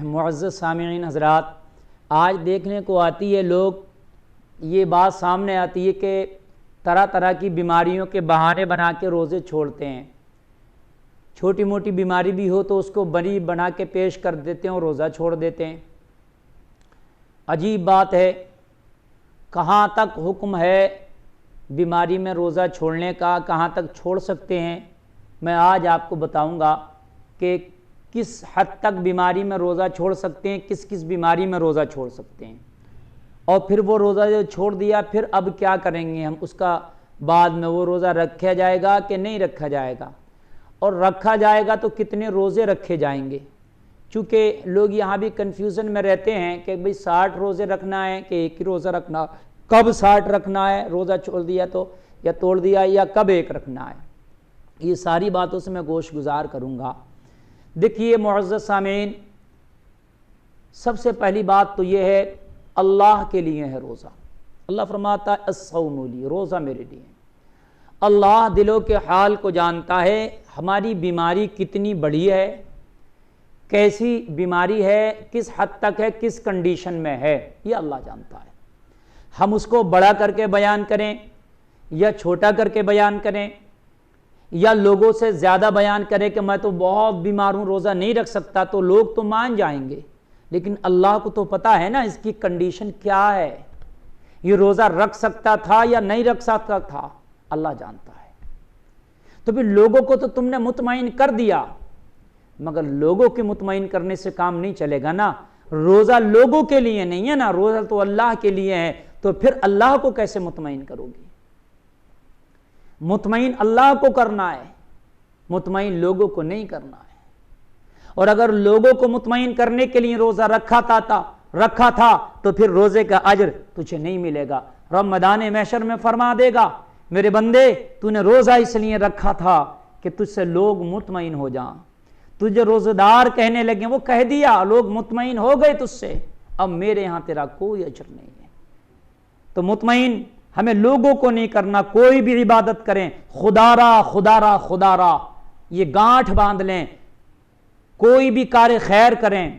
معزز سامعین حضرات، آج دیکھنے کو آتی ہے یہ بات سامنے آتی ہے کہ طرح طرح کی بیماریوں کے بہانے بنا کے روزے چھوڑتے ہیں۔ چھوٹی موٹی بیماری بھی ہو تو اس کو بری بنا کے پیش کر دیتے ہیں اور روزہ چھوڑ دیتے ہیں۔ عجیب بات ہے، کہاں تک حکم ہے بیماری میں روزہ چھوڑنے کا، کہاں تک چھوڑ سکتے ہیں؟ میں آج آپ کو بتاؤں گا کہ کس حد تک بیماری میں روزہ چھوڑ سکتے ہیں، کس کس بیماری میں روزہ چھوڑ سکتے ہیں، اور پھر وہ روزہ جو چھوڑ دیا پھر اب کیا کریں گے ہم، اس کا بعد میں وہ روزہ رکھا جائے گا کہ نہیں رکھا جائے گا، اور رکھا جائے گا تو کتنے روزے رکھے جائیں گے۔ چونکہ لوگ یہاں بھی کنفیوژن میں رہتے ہیں کہ بھئی 60 روزے رکھنا ہے کہ ایک ہی روزہ رکھنا، کب 60 رکھنا ہے، روزہ چھوڑ دیا تو یا توڑ دیا، یا کب ایک رکھنا ہے۔ یہ ساری باتوں سے میں گوش گزار کروں گا۔ دیکھیے معزز سامعین، سب سے پہلی بات تو یہ ہے، اللہ کے لیے ہے روزہ۔ اللہ فرماتا ہے الصوم لی، روزہ میرے لیے ہے۔ اللہ دلوں کے حال کو جانتا ہے، ہماری بیماری کتنی بڑی ہے، کیسی بیماری ہے، کس حد تک ہے، کس کنڈیشن میں ہے، یہ اللہ جانتا ہے۔ ہم اس کو بڑا کر کے بیان کریں یا چھوٹا کر کے بیان کریں، یا لوگوں سے زیادہ بیان کریں کہ میں تو بہت بیمار ہوں، روزہ نہیں رکھ سکتا، تو لوگ تو مان جائیں گے، لیکن اللہ کو تو پتا ہے نا اس کی کنڈیشن کیا ہے، یہ روزہ رکھ سکتا تھا یا نہیں رکھ سکتا تھا، اللہ جانتا ہے۔ تو پھر لوگوں کو تو تم نے مطمئن کر دیا، مگر لوگوں کے مطمئن کرنے سے کام نہیں چلے گا نا۔ روزہ لوگوں کے لیے نہیں ہے نا، روزہ تو اللہ کے لیے ہے، تو پھر اللہ کو کیسے مطمئن کرو گی؟ مطمئن اللہ کو کرنا ہے، مطمئن لوگوں کو نہیں کرنا ہے۔ اور اگر لوگوں کو مطمئن کرنے کے لیے روزہ رکھا تھا تو پھر روزے کا اجر تجھے نہیں ملے گا۔ رب میدان محشر میں فرما دے گا، میرے بندے تو نے روزہ اس لیے رکھا تھا کہ تجھ سے لوگ مطمئن ہو جائیں، تجھے روزہ دار کہنے لگے، وہ کہہ دیا، لوگ مطمئن ہو گئے تجھ سے، اب میرے ہاں تیرا کوئی اجر نہیں ہے۔ تو مطمئن ہمیں لوگوں کو نہیں کرنا، کوئی بھی عبادت کریں خدا را یہ گانٹھ باندھ لیں، کوئی بھی کار خیر کریں،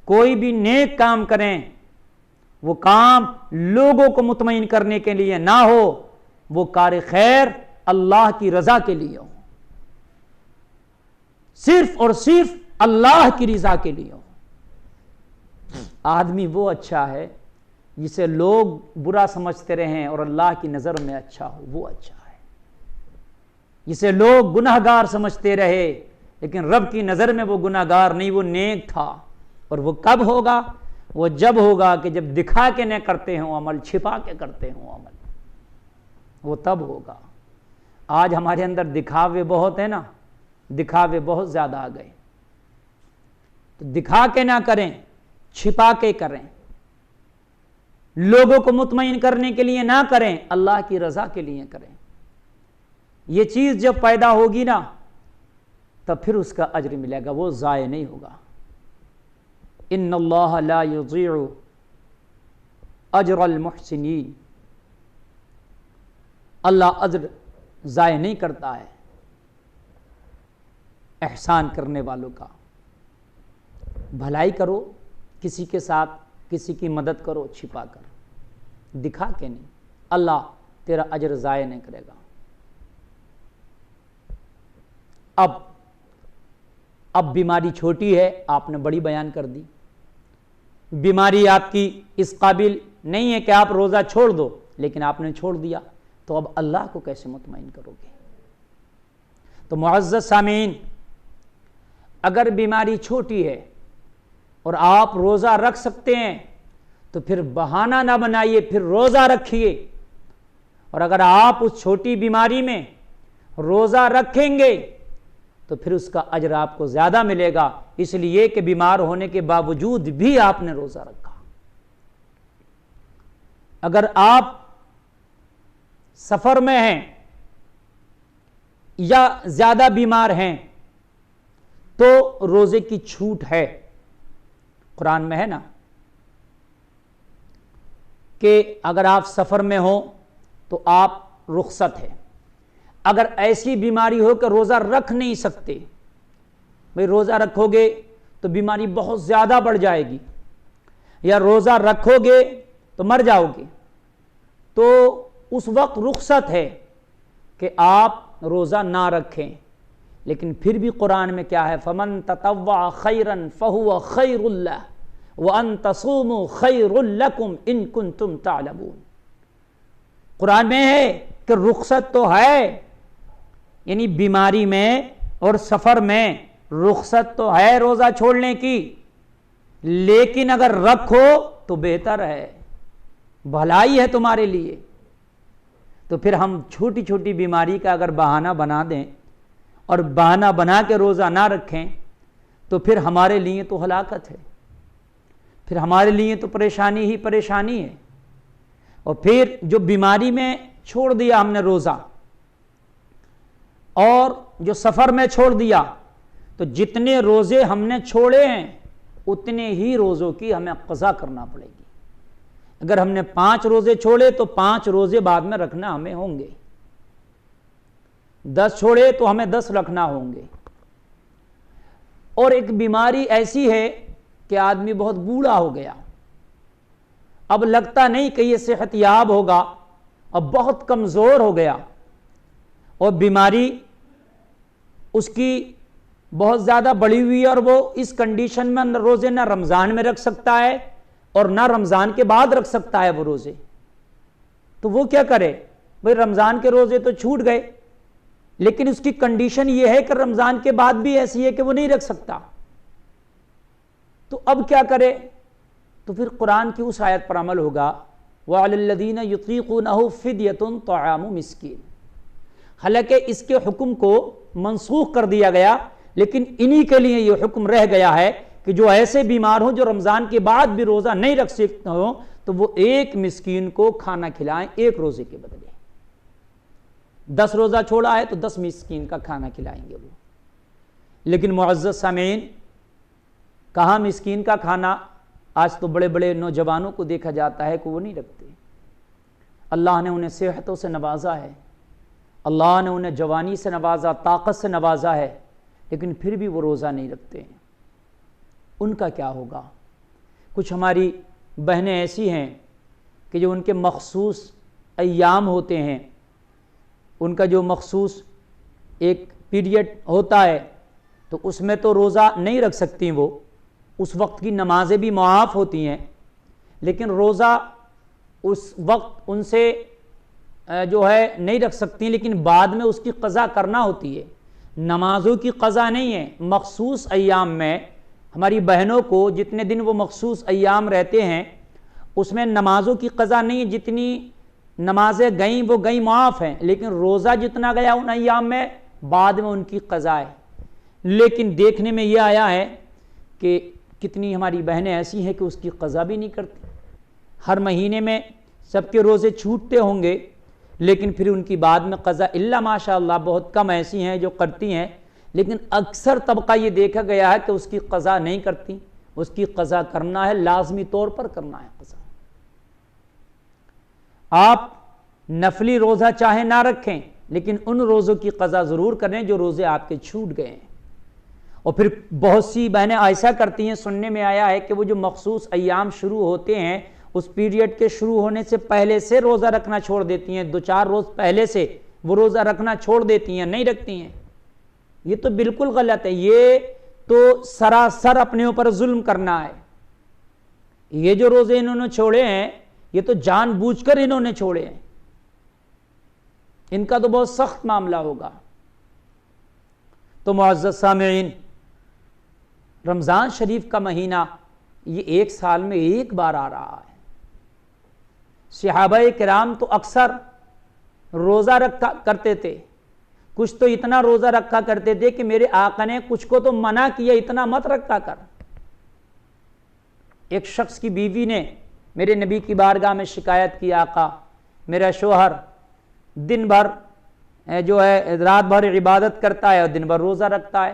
کوئی بھی نیک کام کریں، وہ کام لوگوں کو مطمئن کرنے کے لیے نہ ہو، وہ کار خیر اللہ کی رضا کے لیے ہو، صرف اور صرف اللہ کی رضا کے لیے ہو۔ آدمی وہ اچھا ہے جسے لوگ برا سمجھتے رہیں اور اللہ کی نظر میں اچھا ہو، وہ اچھا ہے۔ جسے لوگ گناہگار سمجھتے رہے لیکن رب کی نظر میں وہ گناہگار نہیں، وہ نیک تھا۔ اور وہ کب ہوگا؟ وہ جب ہوگا کہ جب دکھا کے نہ کرتے ہوں عمل، چھپا کے کرتے ہوں عمل، وہ تب ہوگا۔ آج ہمارے اندر دکھاوے بہت ہیں نا، دکھاوے بہت زیادہ آ گئے، تو دکھا کے نہ کریں، چھپا کے کریں، لوگوں کو مطمئن کرنے کے لیے نہ کریں، اللہ کی رضا کے لیے کریں۔ یہ چیز جب پیدا ہوگی نا تب پھر اس کا اجر ملے گا، وہ ضائع نہیں ہوگا۔ ان اللہ لا یضیع اجر المحسنین، اللہ اجر ضائع نہیں کرتا ہے احسان کرنے والوں کا۔ بھلائی کرو کسی کے ساتھ، کسی کی مدد کرو چھپا کر، دکھا کے نہیں، اللہ تیرا اجر ضائع نہیں کرے گا۔ اب بیماری چھوٹی ہے، آپ نے بڑی بیان کر دی، بیماری آپ کی اس قابل نہیں ہے کہ آپ روزہ چھوڑ دو، لیکن آپ نے چھوڑ دیا، تو اب اللہ کو کیسے مطمئن کرو گے؟ تو معزز سامعین، اگر بیماری چھوٹی ہے اور آپ روزہ رکھ سکتے ہیں تو پھر بہانہ نہ بنائیے، پھر روزہ رکھیے۔ اور اگر آپ اس چھوٹی بیماری میں روزہ رکھیں گے تو پھر اس کا اجر آپ کو زیادہ ملے گا، اس لیے کہ بیمار ہونے کے باوجود بھی آپ نے روزہ رکھا۔ اگر آپ سفر میں ہیں یا زیادہ بیمار ہیں تو روزے کی چھوٹ ہے، قرآن میں ہے نا کہ اگر آپ سفر میں ہوں تو آپ رخصت ہے۔ اگر ایسی بیماری ہو کہ روزہ رکھ نہیں سکتے، بھئی روزہ رکھو گے تو بیماری بہت زیادہ بڑھ جائے گی، یا روزہ رکھو گے تو مر جاؤ گے، تو اس وقت رخصت ہے کہ آپ روزہ نہ رکھیں۔ لیکن پھر بھی قرآن میں کیا ہے؟ فَمَن تَطَوَّعَ خَيْرًا فَهُوَ خَيْرٌ لَهُ وَأَن تَصُومُوا خَيْرٌ لَكُمْ إِن كُنتُمْ تَعْلَمُونَ۔ قرآن میں ہے کہ رخصت تو ہے، یعنی بیماری میں اور سفر میں رخصت تو ہے روزہ چھوڑنے کی، لیکن اگر رکھو تو بہتر ہے، بھلائی ہے تمہارے لیے۔ تو پھر ہم چھوٹی چھوٹی بیماری کا اگر بہانہ بنا دیں اور بہانہ بنا کے روزہ نہ رکھیں تو پھر ہمارے لیے تو ہلاکت ہے، پھر ہمارے لیے تو پریشانی ہی پریشانی ہے۔ اور پھر جو بیماری میں چھوڑ دیا ہم نے روزہ، اور جو سفر میں چھوڑ دیا، تو جتنے روزے ہم نے چھوڑے ہیں اتنے ہی روزوں کی ہمیں قضا کرنا پڑے گی۔ اگر ہم نے 5 روزے چھوڑے تو 5 روزے بعد میں رکھنا ہمیں ہوں گے، 10 چھوڑے تو ہمیں 10 رکھنا ہوں گے۔ اور ایک بیماری ایسی ہے کہ آدمی بہت بوڑھا ہو گیا، اب لگتا نہیں کہ یہ صحت یاب ہوگا، اب بہت کمزور ہو گیا، اور بیماری اس کی بہت زیادہ بڑھی ہوئی ہے، اور وہ اس کنڈیشن میں روزے نہ رمضان میں رکھ سکتا ہے اور نہ رمضان کے بعد رکھ سکتا ہے وہ روزے، تو وہ کیا کرے؟ بھئی رمضان کے روزے تو چھوٹ گئے، لیکن اس کی کنڈیشن یہ ہے کہ رمضان کے بعد بھی ایسی ہے کہ وہ نہیں رکھ سکتا، تو اب کیا کرے؟ تو پھر قرآن کی اس آیت پر عمل ہوگا وَعَلَى الَّذِينَ يُطِيقُونَهُ فِدْيَةٌ طَعَامُ مِسْكِينٍ۔ حالانکہ اس کے حکم کو منسوخ کر دیا گیا، لیکن انہی کے لیے یہ حکم رہ گیا ہے کہ جو ایسے بیمار ہوں جو رمضان کے بعد بھی روزہ نہیں رکھ سکتے ہوں تو وہ 1 مسکین کو کھانا کھلائیں 1 روزے کے بدلے۔ 10 روزہ چھوڑا ہے تو 10 مسکین کا کھانا کھلائیں گے وہ۔ لیکن معزز سامعین، کہاں مسکین کا کھانا؟ آج تو بڑے بڑے نوجوانوں کو دیکھا جاتا ہے کہ وہ نہیں رکھتے۔ اللہ نے انہیں صحتوں سے نوازا ہے، اللہ نے انہیں جوانی سے نوازا، طاقت سے نوازا ہے، لیکن پھر بھی وہ روزہ نہیں رکھتے ہیں۔ ان کا کیا ہوگا؟ کچھ ہماری بہنیں ایسی ہیں کہ جو ان کے مخصوص ایام ہوتے ہیں، ان کا جو مخصوص ایک پیریڈ ہوتا ہے تو اس میں تو روزہ نہیں رکھ سکتی، وہ اس وقت کی نمازیں بھی معاف ہوتی ہیں، لیکن روزہ اس وقت ان سے جو ہے نہیں رکھ سکتی، لیکن بعد میں اس کی قضا کرنا ہوتی ہے۔ نمازوں کی قضا نہیں ہے، مخصوص ایام میں ہماری بہنوں کو جتنے دن وہ مخصوص ایام رہتے ہیں اس میں نمازوں کی قضا نہیں ہے، جتنی نمازیں گئیں وہ گئیں معاف ہیں، لیکن روزہ جتنا گیا ان ایام میں بعد میں ان کی قضا ہے۔ لیکن دیکھنے میں یہ آیا ہے کہ کتنی ہماری بہنیں ایسی ہیں کہ اس کی قضا بھی نہیں کرتی۔ ہر مہینے میں سب کے روزے چھوٹتے ہوں گے، لیکن پھر ان کی بعد میں قضا الا ماشاء اللہ بہت کم ایسی ہیں جو کرتی ہیں، لیکن اکثر طبقہ یہ دیکھا گیا ہے کہ اس کی قضا نہیں کرتی۔ اس کی قضا کرنا ہے، لازمی طور پر کرنا ہے قضا۔ آپ نفلی روزہ چاہے نہ رکھیں، لیکن ان روزوں کی قضا ضرور کریں جو روزے آپ کے چھوٹ گئے ہیں۔ اور پھر بہت سی بہنیں ایسا کرتی ہیں، سننے میں آیا ہے کہ وہ جو مخصوص ایام شروع ہوتے ہیں اس پیریڈ کے شروع ہونے سے پہلے سے روزہ رکھنا چھوڑ دیتی ہیں، 2-4 روز پہلے سے وہ روزہ رکھنا چھوڑ دیتی ہیں، نہیں رکھتی ہیں۔ یہ تو بالکل غلط ہے، یہ تو سراسر اپنے اوپر ظلم کرنا ہے۔ یہ جو روزے انہوں نے چھوڑے ہیں یہ تو جان بوجھ کر انہوں نے چھوڑے ہیں، ان کا تو بہت سخت معاملہ ہوگا۔ تو معزز سامعین، رمضان شریف کا مہینہ یہ 1 سال میں 1 بار آ رہا ہے۔ صحابہ کرام تو اکثر روزہ رکھا کرتے تھے، کچھ تو اتنا روزہ رکھا کرتے تھے کہ میرے آقا نے کچھ کو تو منع کیا اتنا مت رکھا کر۔ ایک شخص کی بیوی نے میرے نبی کی بارگاہ میں شکایت کی، آقا میرا شوہر دن بھر جو ہے رات بھر عبادت کرتا ہے اور دن بھر روزہ رکھتا ہے۔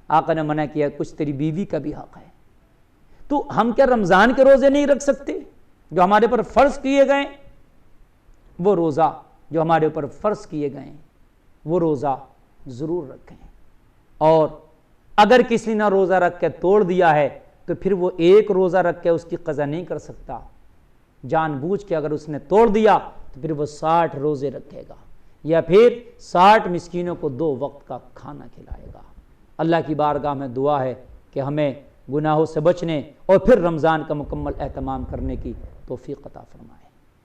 آقا نے منع کیا، کچھ تیری بیوی کا بھی حق ہے۔ تو ہم کیا رمضان کے روزے نہیں رکھ سکتے جو ہمارے پر فرض کیے گئے؟ وہ روزہ جو ہمارے اوپر فرض کیے گئے وہ روزہ ضرور رکھیں۔ اور اگر کسی نے روزہ رکھ کے توڑ دیا ہے تو پھر وہ ایک روزہ رکھ کے اس کی قضا نہیں کر سکتا، جان بوجھ کے اگر اس نے توڑ دیا تو پھر وہ 60 روزے رکھے گا یا پھر 60 مسکینوں کو 2 وقت کا کھانا کھلائے گا۔ اللہ کی بارگاہ میں دعا ہے کہ ہمیں گناہوں سے بچنے اور پھر رمضان کا مکمل اہتمام کرنے کی توفیق عطا فرمائے۔